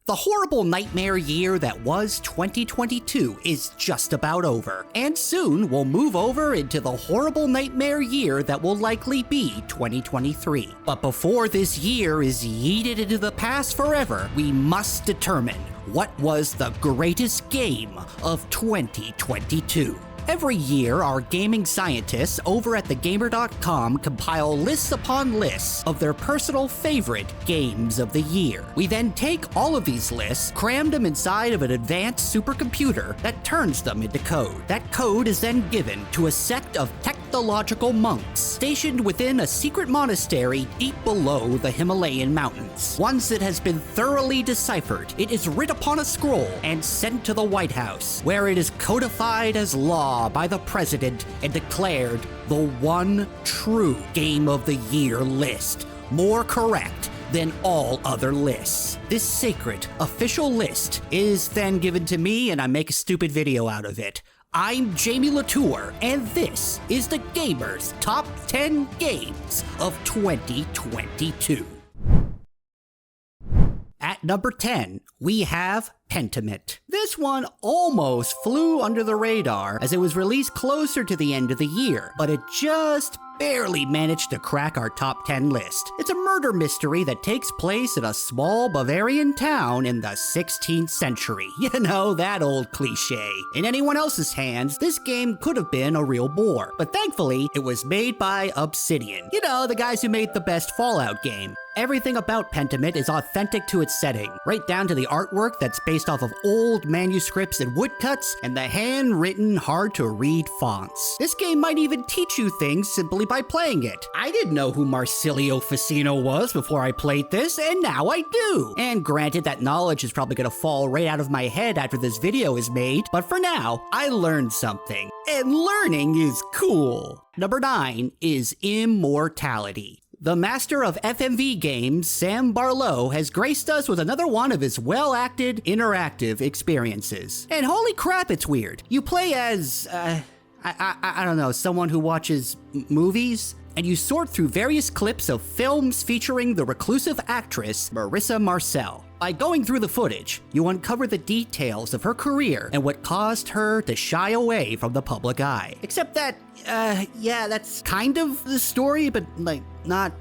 The horrible nightmare year that was 2022 is just about over, and soon we'll move over into the horrible nightmare year that will likely be 2023. But before this year is yeeted into the past forever, we must determine what was the greatest game of 2022. Every year, our gaming scientists over at TheGamer.com compile lists upon lists of their personal favorite games of the year. We then take all of these lists, cram them inside of an advanced supercomputer that turns them into code. That code is then given to a sect of technological monks stationed within a secret monastery deep below the Himalayan mountains. Once it has been thoroughly deciphered, it is writ upon a scroll and sent to the White House, where it is codified as law by the president and declared the one true Game of the Year list, more correct than all other lists. This sacred, official list is then given to me and I make a stupid video out of it. I'm Jamie Latour, and this is the Gamer's Top 10 Games of 2022. At number 10, we have Pentiment. This one almost flew under the radar as it was released closer to the end of the year, but it just barely managed to crack our top 10 list. It's a murder mystery that takes place in a small Bavarian town in the 16th century. You know, that old cliche. In anyone else's hands, this game could have been a real bore, but thankfully, it was made by Obsidian. You know, the guys who made the best Fallout game. Everything about Pentiment is authentic to its setting, right down to the artwork that's based off of old manuscripts and woodcuts and the handwritten, hard-to-read fonts. This game might even teach you things simply by playing it. I didn't know who Marsilio Ficino was before I played this, and now I do. And granted, that knowledge is probably gonna fall right out of my head after this video is made, but for now, I learned something. And learning is cool. Number 9 is Immortality. The master of FMV games, Sam Barlow, has graced us with another one of his well-acted, interactive experiences. And holy crap, it's weird. You play as, I don't know, someone who watches movies? And you sort through various clips of films featuring the reclusive actress, Marissa Marcel. By going through the footage, you uncover the details of her career and what caused her to shy away from the public eye. Except that, yeah, that's kind of the story, but, like, not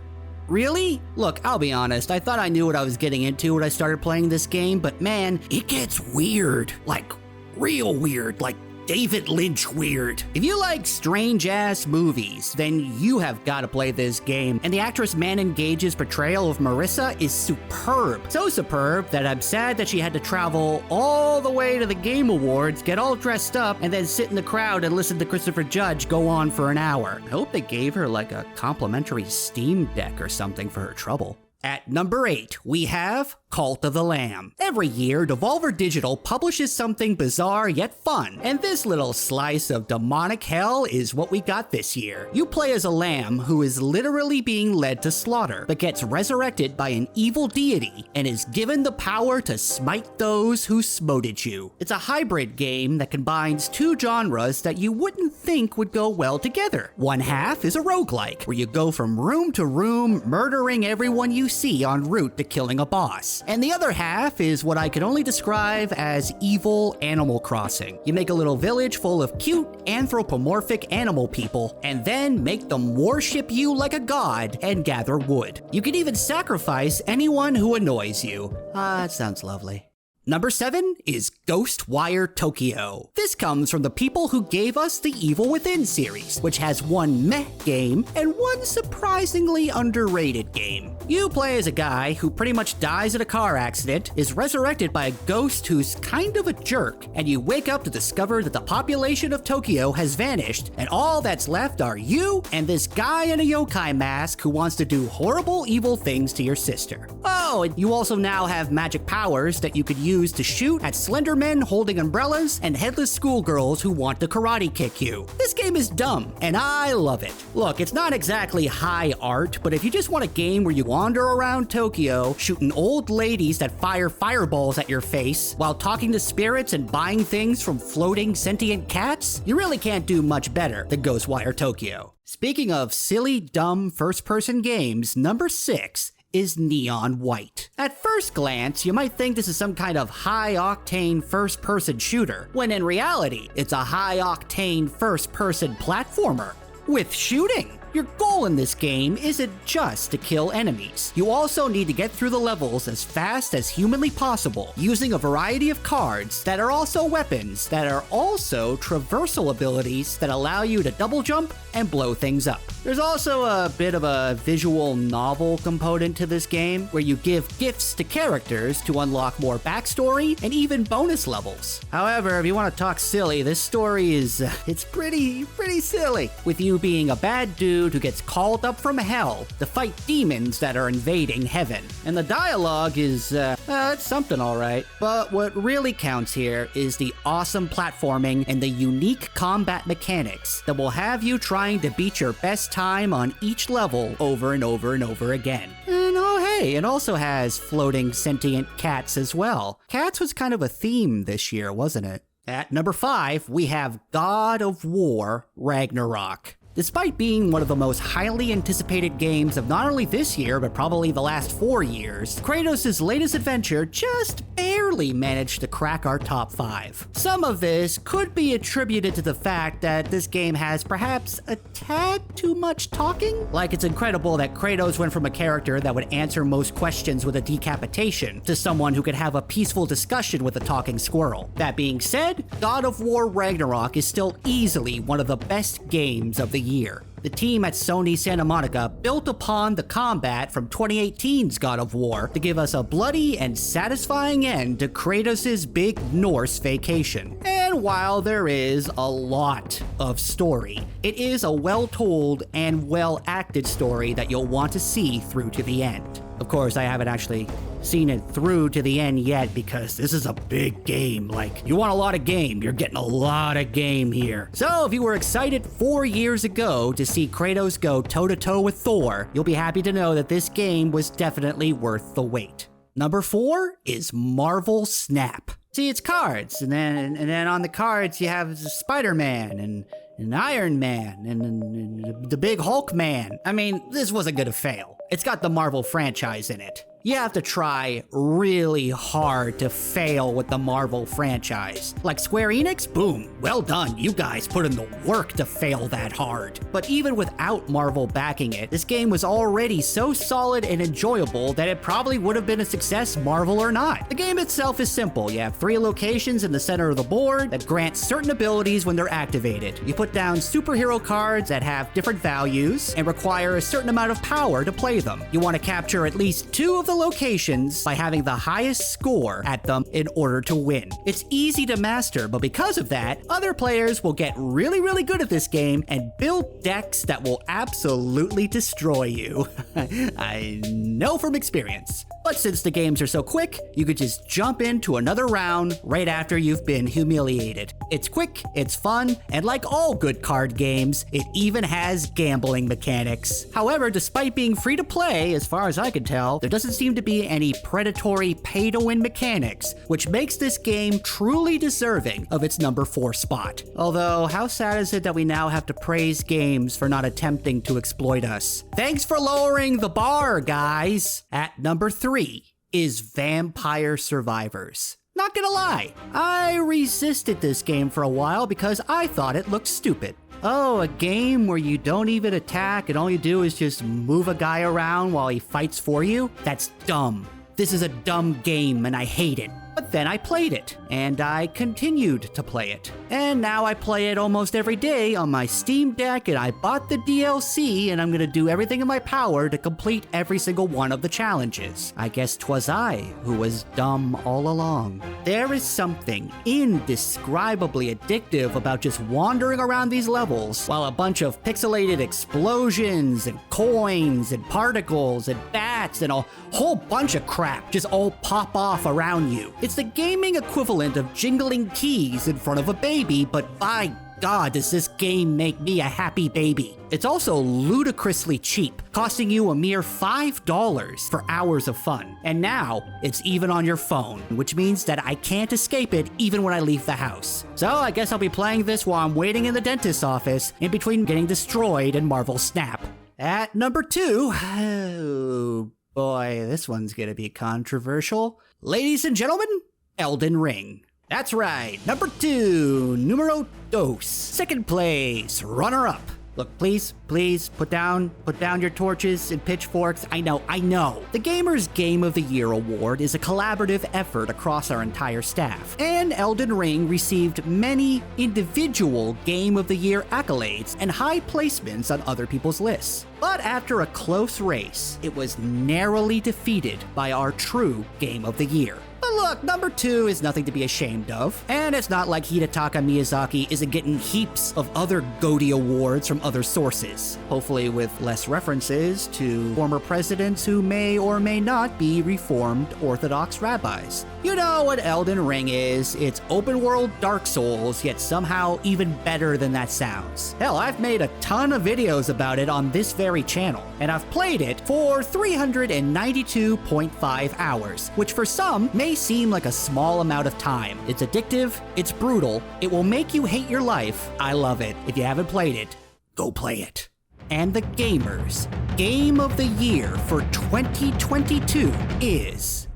really? Look, I'll be honest, I thought I knew what I was getting into when I started playing this game, but man, it gets weird. Like, real weird, like David Lynch weird. If you like strange-ass movies, then you have got to play this game. And the actress Manon Gage's portrayal of Marissa is superb. So superb that I'm sad that she had to travel all the way to the Game Awards, get all dressed up, and then sit in the crowd and listen to Christopher Judge go on for an hour. I hope they gave her like a complimentary Steam Deck or something for her trouble. At number 8, we have Cult of the Lamb. Every year, Devolver Digital publishes something bizarre yet fun, and this little slice of demonic hell is what we got this year. You play as a lamb who is literally being led to slaughter, but gets resurrected by an evil deity and is given the power to smite those who smoted you. It's a hybrid game that combines two genres that you wouldn't think would go well together. One half is a roguelike, where you go from room to room, murdering everyone you see en route to killing a boss. And the other half is what I can only describe as evil Animal Crossing. You make a little village full of cute, anthropomorphic animal people, and then make them worship you like a god and gather wood. You can even sacrifice anyone who annoys you. That sounds lovely. Number 7 is Ghostwire Tokyo. This comes from the people who gave us the Evil Within series, which has one meh game and one surprisingly underrated game. You play as a guy who pretty much dies in a car accident, is resurrected by a ghost who's kind of a jerk, and you wake up to discover that the population of Tokyo has vanished, and all that's left are you and this guy in a yokai mask who wants to do horrible evil things to your sister. Oh, and you also now have magic powers that you could use to shoot at slender men holding umbrellas and headless schoolgirls who want to karate kick you. This game is dumb, and I love it. Look, it's not exactly high art, but if you just want a game where you wander around Tokyo, shooting old ladies that fire fireballs at your face, while talking to spirits and buying things from floating sentient cats, you really can't do much better than Ghostwire Tokyo. Speaking of silly, dumb first-person games, number 6 is neon white. At first glance, you might think this is some kind of high-octane first-person shooter, when in reality, it's a high-octane first-person platformer with shooting. Your goal in this game isn't just to kill enemies. You also need to get through the levels as fast as humanly possible, using a variety of cards that are also weapons that are also traversal abilities that allow you to double jump and blow things up. There's also a bit of a visual novel component to this game, where you give gifts to characters to unlock more backstory and even bonus levels. However, if you want to talk silly, this story is, it's pretty silly, with you being a bad dude who gets called up from hell to fight demons that are invading heaven. And the dialogue is, it's something alright. But what really counts here is the awesome platforming and the unique combat mechanics that will have you trying to beat your best time on each level over and over and over again. And oh hey, it also has floating sentient cats as well. Cats was kind of a theme this year, wasn't it? At number 5, we have God of War Ragnarok. Despite being one of the most highly anticipated games of not only this year, but probably the last 4 years, Kratos' latest adventure just barely managed to crack our top 5. Some of this could be attributed to the fact that this game has perhaps a tad too much talking. Like, it's incredible that Kratos went from a character that would answer most questions with a decapitation to someone who could have a peaceful discussion with a talking squirrel. That being said, God of War Ragnarok is still easily one of the best games of the year. The team at Sony Santa Monica built upon the combat from 2018's God of War to give us a bloody and satisfying end to Kratos' big Norse vacation. And while there is a lot of story, it is a well-told and well-acted story that you'll want to see through to the end. Of course, I haven't actually seen it through to the end yet because this is a big game. Like, you want a lot of game, you're getting a lot of game here. So if you were excited 4 years ago to see Kratos go toe-to-toe with Thor, you'll be happy to know that this game was definitely worth the wait. Number 4 is Marvel Snap. See, it's cards, and then on the cards you have Spider-Man and Iron Man and the big Hulk Man. I mean, this wasn't gonna fail. It's got the Marvel franchise in it. You have to try really hard to fail with the Marvel franchise. Like Square Enix, boom, well done, you guys put in the work to fail that hard. But even without Marvel backing it, this game was already so solid and enjoyable that it probably would have been a success, Marvel or not. The game itself is simple. You have 3 locations in the center of the board that grant certain abilities when they're activated. You put down superhero cards that have different values and require a certain amount of power to play them. You want to capture at least 2 of the locations by having the highest score at them in order to win. It's easy to master, but because of that, other players will get really good at this game and build decks that will absolutely destroy you. I know from experience. But since the games are so quick, you could just jump into another round right after you've been humiliated. It's quick, it's fun, and like all good card games, it even has gambling mechanics. However, despite being free to play, as far as I can tell, there doesn't seem to be any predatory pay-to-win mechanics, which makes this game truly deserving of its number 4 spot. Although, how sad is it that we now have to praise games for not attempting to exploit us? Thanks for lowering the bar, guys! At number 3 is Vampire Survivors. Not gonna lie, I resisted this game for a while because I thought it looked stupid. Oh, a game where you don't even attack and all you do is just move a guy around while he fights for you? That's dumb. This is a dumb game and I hate it. But then I played it, and I continued to play it. And now I play it almost every day on my Steam Deck, and I bought the DLC, and I'm gonna do everything in my power to complete every single one of the challenges. I guess 'twas I who was dumb all along. There is something indescribably addictive about just wandering around these levels while a bunch of pixelated explosions and coins and particles and bats and a whole bunch of crap just all pop off around you. It's the gaming equivalent of jingling keys in front of a baby, but by God, does this game make me a happy baby. It's also ludicrously cheap, costing you a mere $5 for hours of fun. And now, it's even on your phone, which means that I can't escape it even when I leave the house. So I guess I'll be playing this while I'm waiting in the dentist's office, in between getting destroyed in Marvel Snap. At number 2, Boy, this one's gonna be controversial. Ladies and gentlemen, Elden Ring. That's right, number 2, numero dos. Second place, runner-up. Look, please, put down your torches and pitchforks. I know. The Gamer's Game of the Year award is a collaborative effort across our entire staff, and Elden Ring received many individual Game of the Year accolades and high placements on other people's lists. But after a close race, it was narrowly defeated by our true Game of the Year. But look, number 2 is nothing to be ashamed of, and it's not like Hidetaka Miyazaki isn't getting heaps of other GOTY awards from other sources, hopefully with less references to former presidents who may or may not be Reformed Orthodox rabbis. You know what Elden Ring is, it's open world Dark Souls, yet somehow even better than that sounds. Hell, I've made a ton of videos about it on this very channel, and I've played it for 392.5 hours, which for some may seem like a small amount of time. It's addictive, it's brutal, it will make you hate your life. I love it. If you haven't played it, go play it. And the Gamer's Game of the Year for 2022 is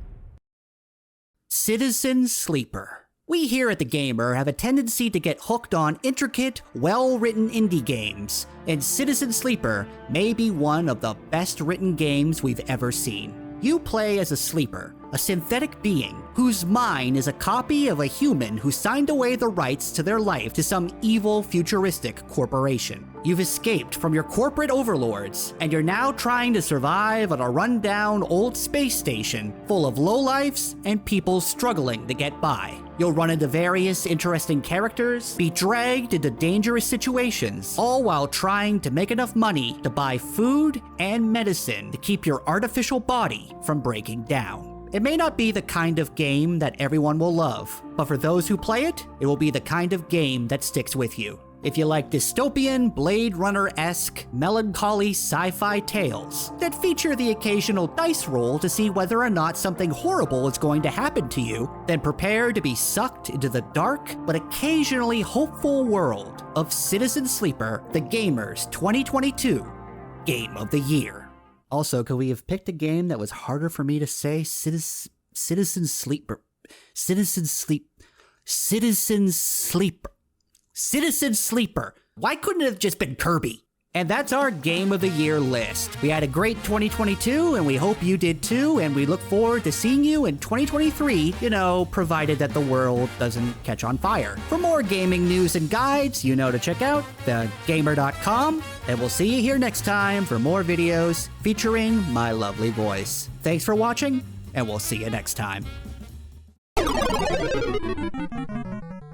Citizen Sleeper. We here at The Gamer have a tendency to get hooked on intricate, well-written indie games, and Citizen Sleeper may be one of the best-written games we've ever seen. You play as a sleeper, a synthetic being whose mind is a copy of a human who signed away the rights to their life to some evil futuristic corporation. You've escaped from your corporate overlords, and you're now trying to survive on a rundown old space station full of lowlifes and people struggling to get by. You'll run into various interesting characters, be dragged into dangerous situations, all while trying to make enough money to buy food and medicine to keep your artificial body from breaking down. It may not be the kind of game that everyone will love, but for those who play it, it will be the kind of game that sticks with you. If you like dystopian, Blade Runner-esque, melancholy sci-fi tales that feature the occasional dice roll to see whether or not something horrible is going to happen to you, then prepare to be sucked into the dark but occasionally hopeful world of Citizen Sleeper, The Gamer's 2022 Game of the Year. Also, could we have picked a game that was harder for me to say? Citizen Sleeper. Why couldn't it have just been Kirby? And that's our Game of the Year list. We had a great 2022, and we hope you did too, and we look forward to seeing you in 2023, provided that the world doesn't catch on fire. For more gaming news and guides, to check out TheGamer.com, and we'll see you here next time for more videos featuring my lovely voice. Thanks for watching, and we'll see you next time.